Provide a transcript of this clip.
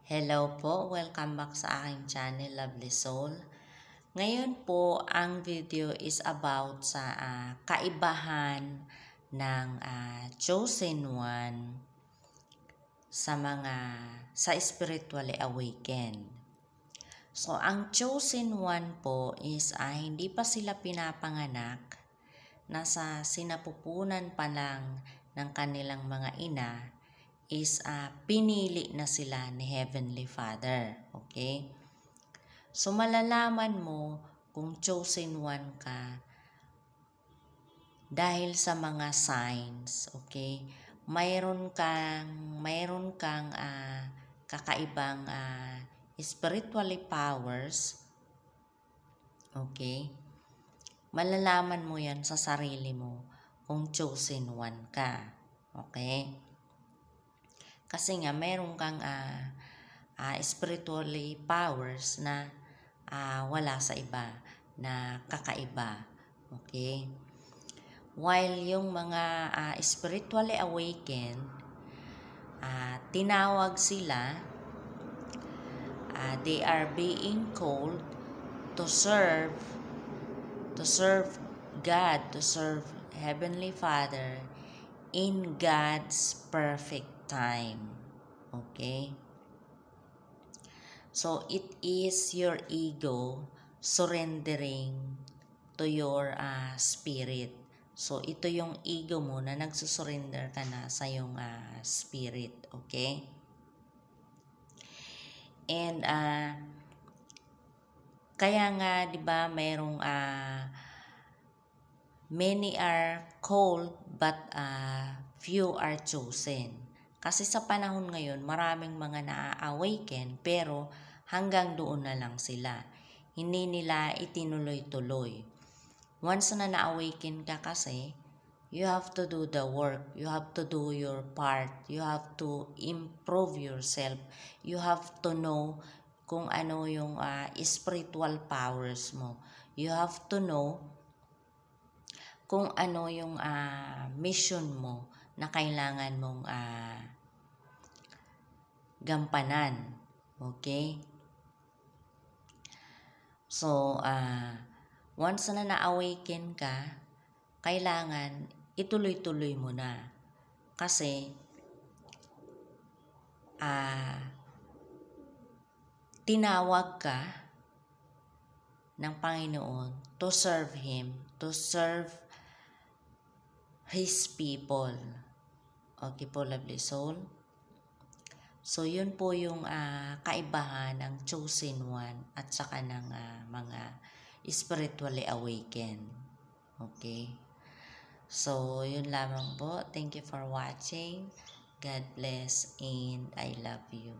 Hello po, welcome back sa aking channel, Lovely Soul. Ngayon po, ang video is about sa kaibahan ng Chosen One sa spiritually awakened. So, ang Chosen One po is hindi pa sila pinapanganak, nasa sinapupunan pa lang ng kanilang mga ina, is pinili na sila ni Heavenly Father. Okay? So, malalaman mo kung chosen one ka dahil sa mga signs. Okay? Mayroon kang kakaibang spiritually powers. Okay? Malalaman mo yan sa sarili mo kung chosen one ka. Okay? Kasi nga, meron kang spiritually powers na wala sa iba, na kakaiba. Okay? While yung mga spiritually awakened, tinawag sila, they are being called to serve God, to serve Heavenly Father in God's perfect time. Okay? So, it is your ego surrendering to your spirit. So, ito yung ego mo na nagsusurrender ka na sa yung spirit. Okay? And, kaya nga, di ba, mayroong many are called but few are chosen. Kasi sa panahon ngayon, maraming mga na-awaken pero hanggang doon na lang sila. Hindi nila itinuloy-tuloy. Once na na-awaken ka kasi, you have to do the work. You have to do your part. You have to improve yourself. You have to know kung ano yung spiritual powers mo. You have to know kung ano yung mission mo na kailangan mong gampanan. Okay? So, once na na-awaken ka, kailangan ituloy-tuloy mo na. Kasi, tinawag ka ng Panginoon to serve Him, to serve His people. Okay po, Lovely Soul? So, yun po yung kaibahan ng Chosen One at saka ng mga spiritually awakened. Okay? So, yun lamang po. Thank you for watching. God bless and I love you.